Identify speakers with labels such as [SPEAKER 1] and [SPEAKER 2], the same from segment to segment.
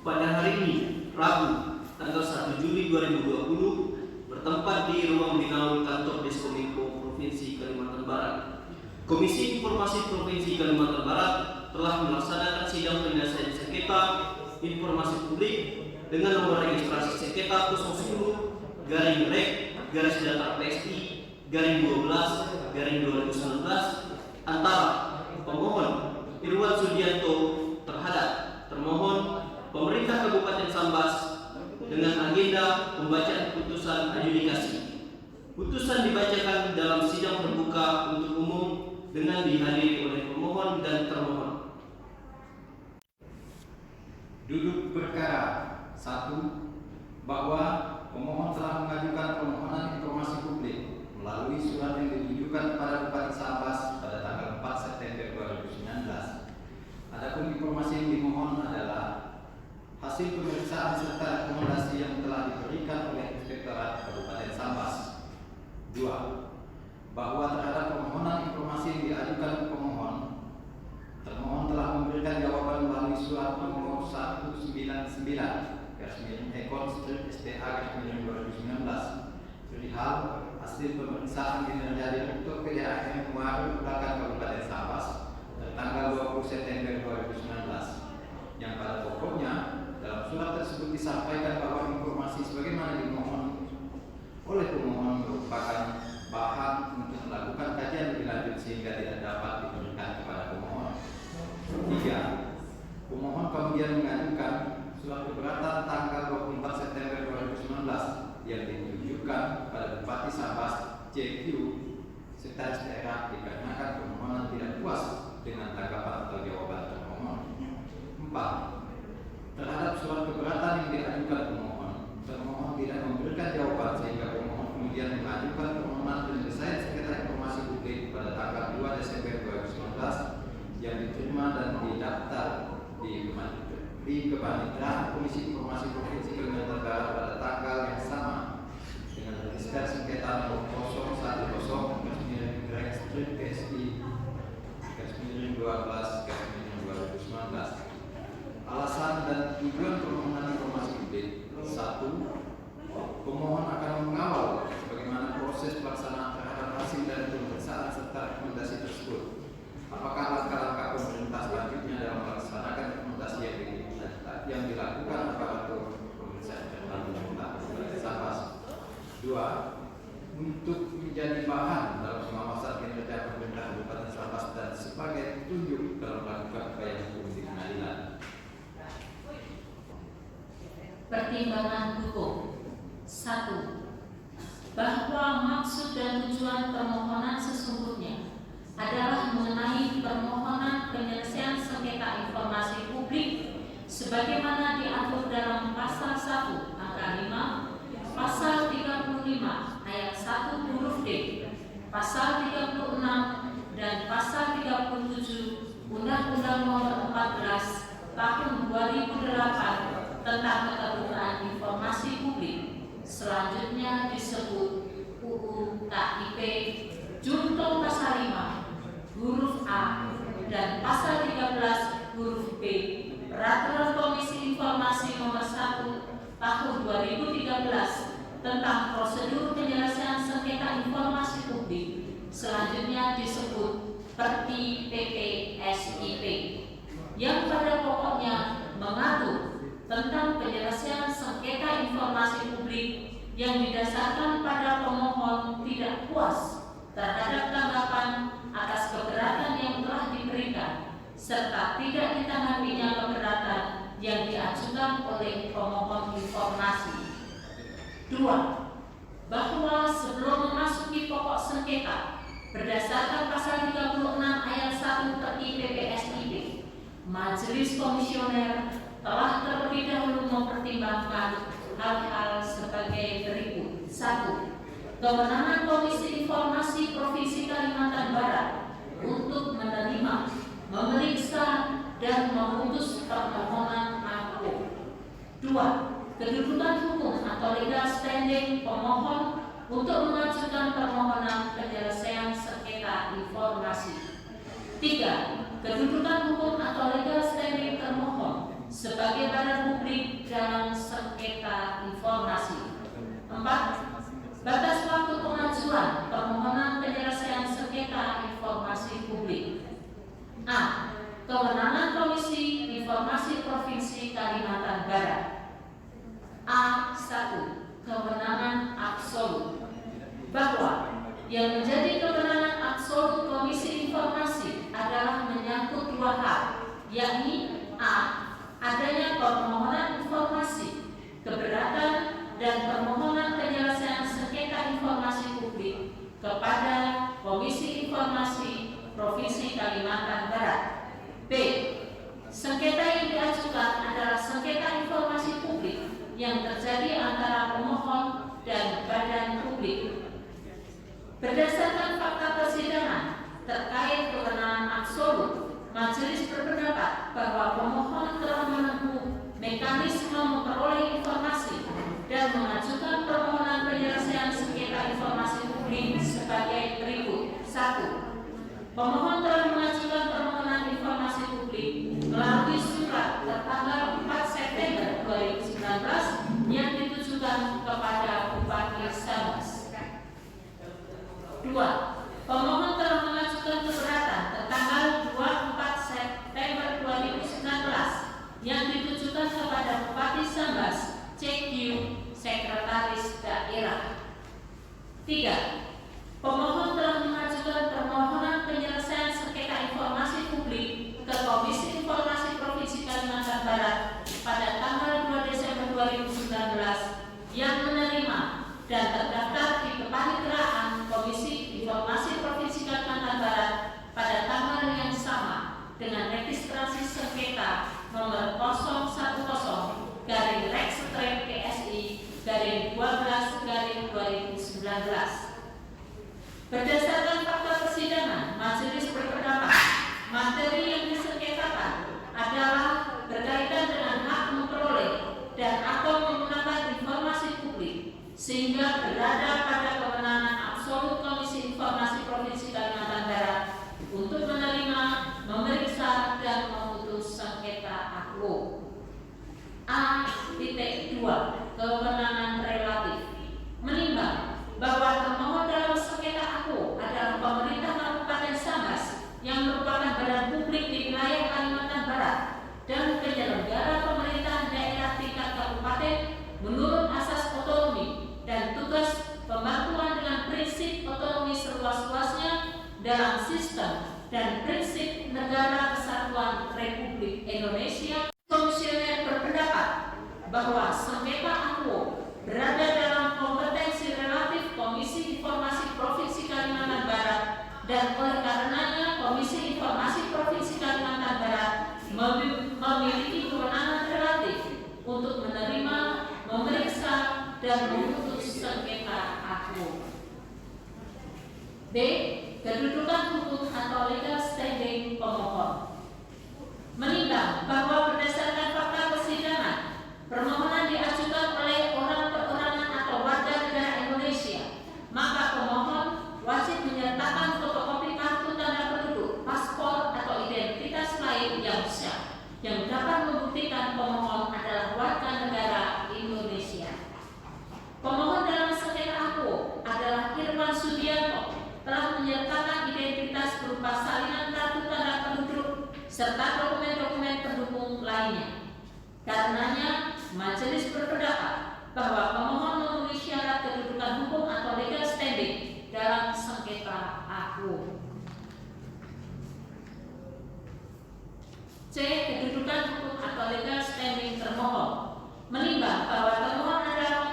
[SPEAKER 1] pada hari ini, Rabu, tanggal 1 Juli 2020, bertempat di ruang Binaul Kantor Diskominfo Provinsi Kalimantan Barat. Komisi Informasi Provinsi Kalimantan Barat telah melaksanakan sidang penyelesaian sengketa informasi publik dengan nomor registrasi sengketa 010-PSI-12-2019 antara pemohon Irwan Sudianto terhadap termohon pemerintah Kabupaten Sambas dengan agenda pembacaan putusan adjudikasi. Putusan dibacakan dalam sidang terbuka untuk umum dengan dihadiri oleh pemohon dan termohon.
[SPEAKER 2] Duduk perkara 1. Bahwa pemohon telah mengajukan permohonan informasi publik melalui surat yang ditujukan kepada Bupati Sambas pada tanggal 4 September 2019. Adapun informasi yang dimohon adalah hasil pemeriksaan serta rekomendasi yang telah diberikan oleh Inspektorat Kabupaten Sambas. 2. Bahwa terhadap permohonan informasi yang diajukan pemohon, termohon telah memberikan jawaban melalui surat nomor 192/Ekon/STA/2019 perihal hasil pemeriksaan kinerja Direktur PDAM Muarif Kabupaten Sambas tanggal 20 September 2019, yang pada pokoknya dalam surat tersebut disampaikan bahwa informasi sebagaimana dimohon oleh pemohon merupakan bahan untuk melakukan kajian lebih lanjut sehingga tidak dapat diberikan kepada pemohon. 3. Pemohon kemudian mengajukan surat keberatan tanggal 24 September 2019 yang ditujukan kepada Bupati Sambas CQ Sekretaris Daerah dikarenakan permohonan tidak puas dengan tanggapan atau jawaban termohon. 4. Terhadap surat keberatan yang diajukan pemohon, termohon tidak memberikan jawaban sehingga pemohon kemudian mengajukan permohonan penyelesaian sengketa informasi publik pada tanggal 2 Desember 2019 yang diterima dan didaftar di Kepanitraan Komisi Informasi Provinsi Kalimantan Barat pada tanggal yang sama dengan register sengketa nomor 010-PSI-12-2019. Alasan dan tujuan permohonan informasi publik. 1. Pemohon akan mengawal bagaimana proses pelaksanaan terhadap hasil dari pemeriksaan serta rekomendasi tersebut. Apakah langkah-langkah pemerintah selanjutnya dalam melaksanakan rekomendasi yang dilakukan aparatur pemeriksaan pemerintah Kabupaten Sambas. 2. Untuk menjadi bahan dalam pengawasan kinerja pemerintah Kabupaten Sambas dan sebagai petunjuk dalam melakukan upaya hukum di pengadilan.
[SPEAKER 3] Pertimbangan hukum. 1. Bahwa maksud dan tujuan permohonan sesungguhnya adalah mengenai permohonan penyelesaian sengketa informasi publik sebagaimana diatur dalam pasal 1 angka 5, pasal 35 ayat 1 huruf D, pasal 36 dan pasal 37 Undang-Undang Nomor 14 Tahun 2008 tentang keterbukaan informasi publik, selanjutnya disebut UU KIP Junto pasal 5 huruf A dan pasal 13 huruf B Peraturan Komisi Informasi Nomor 1 Tahun 2013 tentang prosedur penyelesaian sengketa informasi publik, selanjutnya disebut Perti PPSIP, yang pada pokoknya mengatur tentang penyelesaian sengketa informasi publik yang didasarkan pada pemohon tidak puas terhadap tanggapan atas keberatan yang telah diberikan serta tidak ditanggapinya keberatan yang diajukan oleh pemohon informasi. 2. Bahwa sebelum memasuki pokok sengketa berdasarkan pasal 36 ayat 1 Perti PPSIP, Majelis Komisioner telah terlebih dahulu mempertimbangkan hal-hal sebagai berikut. 1. Kewenangan Komisi Informasi Provinsi Kalimantan Barat untuk menerima, memeriksa, dan memutus permohonan aku. 2. Kedudukan hukum atau legal standing pemohon untuk mengajukan permohonan penyelesaian sengketa informasi. 3. Kedudukan hukum atau legal standing termohon sebagai badan publik kewenangan Komisi Informasi Provinsi Kalimantan Barat. A1. Kewenangan absolut, bahwa yang menjadi kewenangan absolut Komisi Informasi adalah menyangkut dua hal, yakni A. Adanya permohonan informasi, keberatan, dan permohonan penyelesaian sengketa informasi publik kepada Komisi Informasi Provinsi Kalimantan Barat. B. Sengketa yang diajukan adalah sengketa informasi publik yang terjadi antara pemohon dan badan publik. Berdasarkan fakta persidangan terkait kewenangan absolut, majelis berpendapat bahwa pemohon telah menempuh mekanisme memperoleh informasi dan mengajukan permohonan penyelesaian sengketa informasi publik sebagai berikut. 1. Pemohon telah mengajukan permohonan informasi publik melalui surat tertanggal 4 September 2019 yang ditujukan kepada Bupati Sambas. 2. Pemohon telah mengajukan keberatan tertanggal 24 September 2019 yang ditujukan kepada Bupati Sambas CQ Sekretaris Daerah. 3. Pemohon telah mengajukan permohonan penyelesaian sengketa informasi publik ke Komisi Informasi Provinsi Kalimantan Barat pada tanggal 2 Desember 2019 yang menerima dan terdaftar di Kepaniteraan Komisi Informasi Provinsi Kalimantan Barat pada tanggal yang sama dengan registrasi sengketa nomor 010-KSI-12-2019. Berdasarkan fakta persidangan, majelis berpendapat materi yang disengketakan adalah berkaitan dengan hak memperoleh dan atau menggunakan informasi publik, sehingga berada pada kewenangan absolut Komisi Informasi Provinsi Kalimantan Barat untuk menerima, memeriksa, dan memutus sengketa AKO. A.2. Kewenangan relatif, menimbang bahwa termohon dalam sengketa AKO adalah pemerintah Kabupaten Sambas yang merupakan badan publik di wilayah Kalimantan Barat dan penyelenggara pemerintahan daerah tingkat kabupaten menurut asas otonomi dan tugas pembantuan dengan prinsip otonomi seluas-luasnya dalam sistem dan prinsip negara kesatuan Republik Indonesia. Komisioner berpendapat bahwa sengketa AKO berada dalam kompetensi relatif Komisi Informasi Provinsi Kalimantan Barat dan oleh karenanya Komisi Informasi Provinsi Kalimantan Barat memiliki kewenangan relatif untuk menerima, memeriksa, dan memutus sengketa AKO. B. Kedudukan hukum atau legal standing pemohon, menimbang bahwa berdasarkan fakta persidangan, permohonan diajukan oleh orang perorangan atau warga negara Indonesia, maka pemohon wajib menyertakan fotokopi kartu tanda penduduk, paspor atau identitas lain yang sah, yang dapat membuktikan pemohon adalah warga negara Indonesia. Pemohon dalam sengketa AKO adalah Irwan Sudianto, telah menyertakan identitas berupa salinan kartu tanda penduduk serta dokumen-dokumen pendukung lainnya. Karenanya, majelis berpendapat bahwa pemohon memenuhi syarat kedudukan hukum atau legal standing dalam sengketa AKO. C. Kedudukan hukum atau legal standing termohon, menimbang bahwa termohon adalah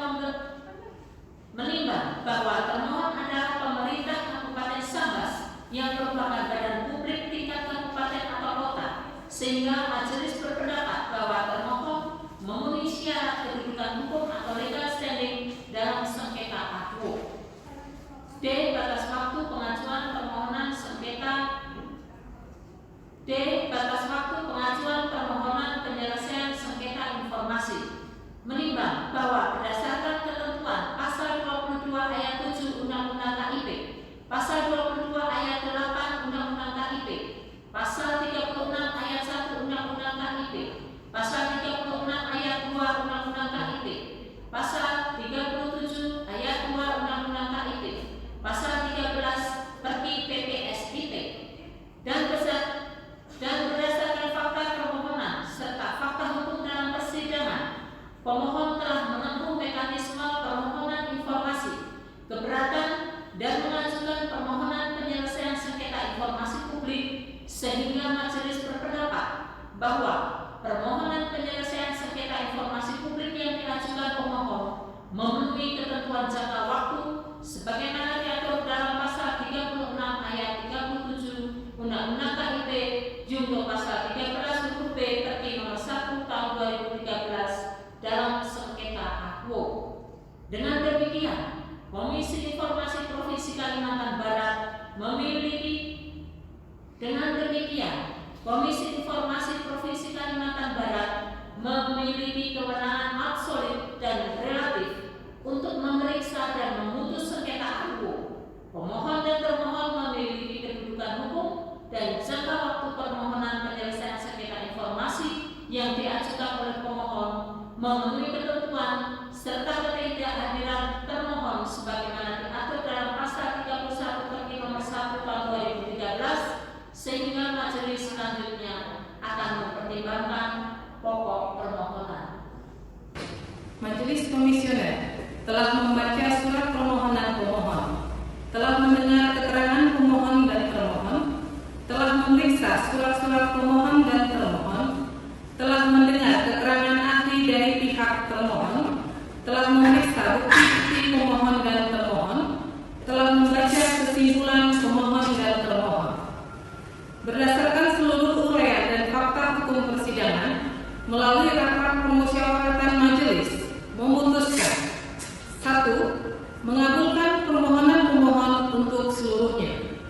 [SPEAKER 3] pemerintah Kabupaten Sambas yang merupakan badan publik tingkat kabupaten atau kota, sehingga majelis berpendapat bahwa termohon memenuhi syarat kedudukan hukum atau legal standing dalam sengketa AKO. D. Batas waktu pengajuan permohonan sengketa. D. Batas waktu pengajuan permohonan Dengan demikian, Komisi Informasi Provinsi Kalimantan Barat memiliki kewenangan absolut dan relatif untuk memeriksa dan memutus sengketa hukum. Pemohon dan termohon memiliki kedudukan hukum dan jangka waktu permohonan penyelesaian sengketa informasi yang diajukan oleh pemohon memenuhi ketentuan serta ketidakhadiran termohon sebagaimana diatur dalam pasal 31 Perki nomor 1 tahun 2013, sehingga majelis selanjutnya akan mempertimbangkan pokok permohonan.
[SPEAKER 4] Majelis Komisioner telah membaca surat permohonan pemohon, telah mendengar keterangan pemohon dan termohon, telah memeriksa surat-surat pemohon dan termohon, telah mendengar keterangan ahli dari pihak termohon, telah memeriksa bukti pemohon dan termohon, telah membaca kesimpulan pemohon dan termohon. Berdasarkan seluruh uraian dan fakta hukum persidangan, melalui rapat permusyawaratan majelis memutuskan: 1. Mengabulkan permohonan pemohon untuk seluruhnya.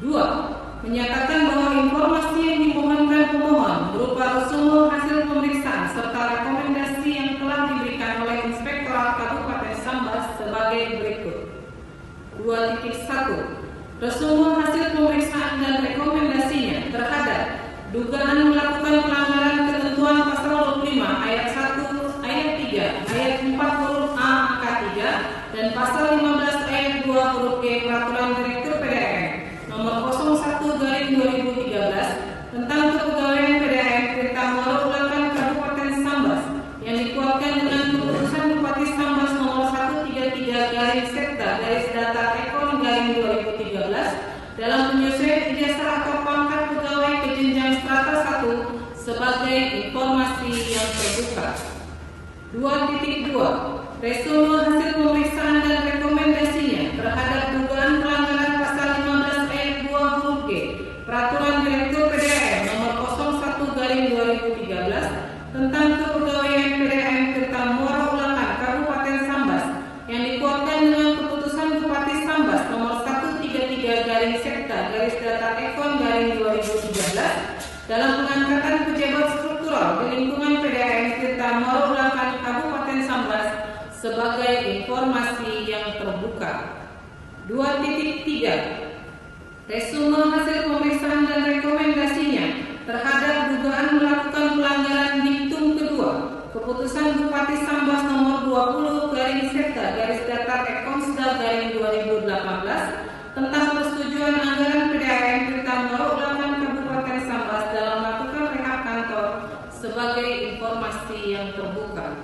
[SPEAKER 4] 2. Menyatakan bahwa informasi yang dimohonkan pemohon berupa resume hasil pemeriksaan serta rekomendasi yang telah diberikan oleh Inspektorat Kabupaten Sambas sebagai berikut. 2.1. Resume hasil pemeriksaan dan rekomendasinya terhadap dugaan melakukan pelanggaran ketentuan pasal 25 ayat 1 ayat 3 ayat 4 huruf A angka 3 dan pasal 15 ayat 2 huruf G Peraturan Direktur PDAM nomor 01/2013 tentang kepegawaian PDAM Tirta Muara Ulakan Kabupaten Sambas yang dikuatkan dengan keputusan Bupati Sambas nomor 133/Sekda/Data/Ekon/2013 dalam penyesuaian ijazah atau pangkat pegawai ke jenjang strata 1 sebagai informasi yang terbuka. 2.2. Resume hasil pemeriksaan dan rekomendasinya terhadap dugaan pelanggaran pasal 15 ayat 2 huruf G Peraturan Direktur PDAM nomor 01/2013 tentang kepegawaian PDAM Tirta Muara Ulakan Kabupaten Sambas yang dikuatkan dengan keputusan Bupati Sambas nomor 133/Sekda/Data/Ekon/2013 dalam pengangkatan pejabat struktural di lingkungan PDAM Tirta Muara Ulakan Kabupaten Sambas sebagai informasi yang terbuka. 2.3. Resume hasil pemeriksaan dan rekomendasinya terhadap dugaan melakukan pelanggaran diktum kedua Keputusan Bupati Sambas nomor 20/Sekda/Data/Ekon/2018 tentang persetujuan anggaran PDAM Tirta Muara Ulakan Kabupaten Sambas dalam melakukan rehab kantor sebagai informasi yang terbuka.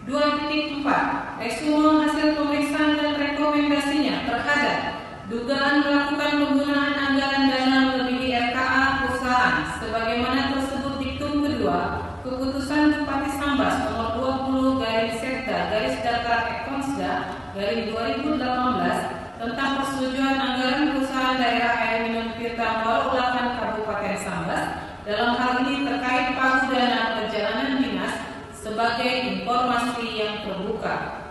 [SPEAKER 4] 2.4. Resume hasil pemeriksaan dan rekomendasinya terhadap dugaan melakukan penggunaan anggaran dana melebihi RKA perusahaan sebagaimana tersebut diktum kedua Keputusan Bupati Sambas nomor 20/Sekda/Data/Ekon/2018 tentang persetujuan anggaran perusahaan daerah air minum Tirta Muara Ulakan Kabupaten Sambas dalam hal ini terkait pagu dana perjalanan dinas sebagai informasi yang terbuka.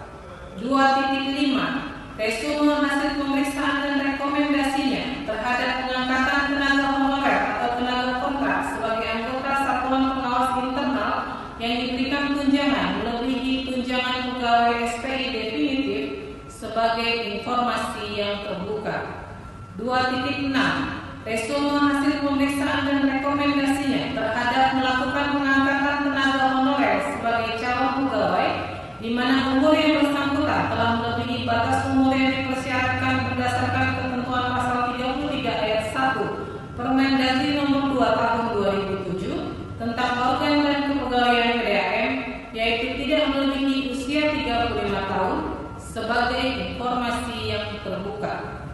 [SPEAKER 4] 2.5. Resume hasil pemeriksaan dan rekomendasinya terhadap pengangkatan tenaga honorer atau tenaga kontrak sebagai anggota Satuan Pengawas Internal yang diberikan tunjangan melebihi tunjangan pegawai SPI definitif sebagai informasi yang terbuka. 2.6. Resume hasil pemeriksaan dan rekomendasinya terhadap melakukan pengangkatan tenaga honorer sebagai calon pegawai di mana umur yang bersangkutan telah melebihi batas umur yang dipersyaratkan berdasarkan ketentuan pasal 33 ayat 1 Permendagri nomor 2 tahun 2007 tentang organ dan kepegawaian PDAM, yaitu tidak melebihi usia 35 tahun sebagai informasi yang terbuka.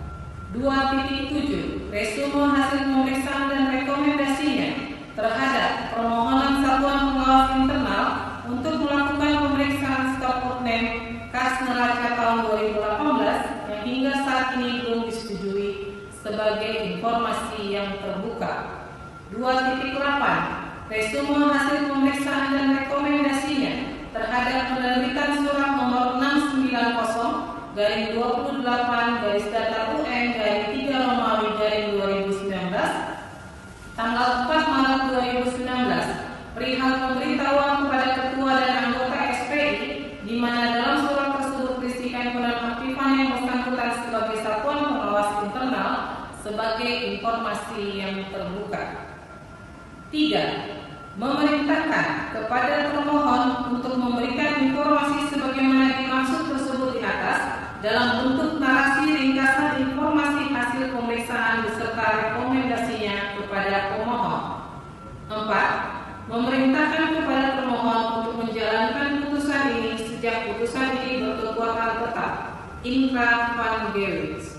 [SPEAKER 4] 2.7. Resume hasil pemeriksaan dan rekomendasinya terhadap permohonan Satuan Pengawas Internal untuk melakukan pemeriksaan stop name Kas Neraca tahun 2018 yang hingga saat ini belum disetujui sebagai informasi yang terbuka. 2.8. Resume hasil pemeriksaan dan rekomendasinya terhadap penerbitan surat nomor 28/28/UN/3 tanggal 4 Maret 2019 perihal pemberitahuan kepada ketua dan anggota SPI di mana dalam surat tersebut berisikan penonaktifan yang bersangkutan sebagai satuan pengawas internal sebagai informasi yang terbuka. 3. Memerintahkan kepada termohon untuk memberikan informasi sebagaimana dimaksud tersebut di atas dalam bentuk narasi ringkasan informasi hasil pemeriksaan beserta rekomendasinya kepada pemohon. 4. Memerintahkan kepada termohon untuk menjalankan putusan ini sejak putusan ini berkekuatan tetap. Indra Van Gerwitz.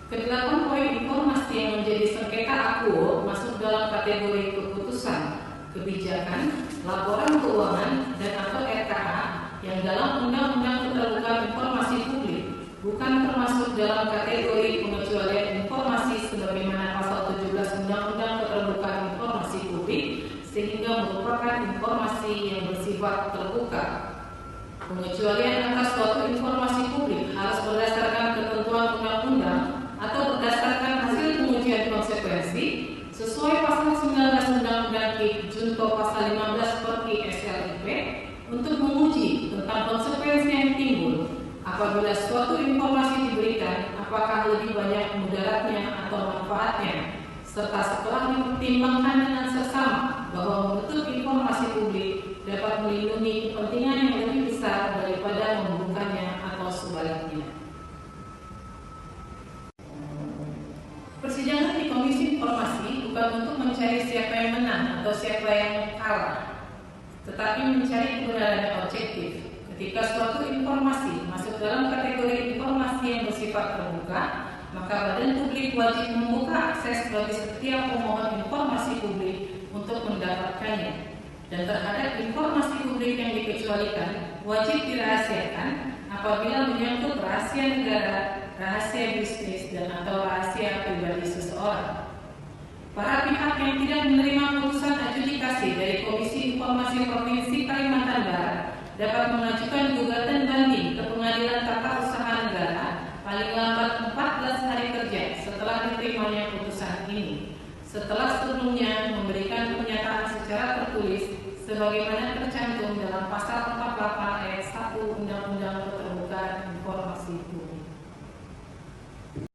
[SPEAKER 4] Kedelapan poin informasi yang menjadi sengketa akuo masuk dalam kategori keputusan, kebijakan, laporan keuangan, dan atau RKA yang dalam Undang-Undang Keterbukaan Informasi Publik bukan termasuk dalam kategori pengecualian informasi sebagaimana pasal 17 Undang-Undang Keterbukaan Informasi Publik sehingga merupakan informasi yang bersifat terbuka. Pengecualian atas suatu informasi publik harus berdasarkan ketentuan undang-undang atau berdasarkan hasil pengujian konsekuensi sesuai pasal 19 Undang-Undang KIP Junto pasal 15 Perki SLIP untuk menguji tentang konsekuensi yang timbul apabila suatu informasi diberikan apakah lebih banyak mudaratnya atau manfaatnya, serta setelah dipertimbangkan dengan seksama bahwa menutup informasi publik dapat melindungi kepentingan yang lebih besar daripada membukanya atau sebaliknya. Persidangan di Komisi Informasi bukan untuk mencari siapa yang menang atau siapa yang kalah, tetapi mencari kebenaran yang objektif. Ketika suatu informasi masuk dalam kategori informasi yang bersifat terbuka, maka badan publik wajib membuka akses bagi setiap pemohon informasi publik untuk mendapatkannya. Dan terhadap informasi publik yang dikecualikan wajib dirahasiakan apabila menyangkut rahasia negara, rahasia bisnis, dan atau rahasia pribadi seseorang. Para pihak yang tidak menerima putusan adjudikasi dari Komisi Informasi Provinsi Kalimantan Barat dapat mengajukan gugatan banding ke Pengadilan Tata Usaha Negara paling lambat 14 hari kerja setelah diterimanya putusan ini, setelah sebelumnya memberikan pernyataan secara tertulis sebagaimana tercantum dalam pasal 48 ayat 1 Undang-Undang Keterbukaan Informasi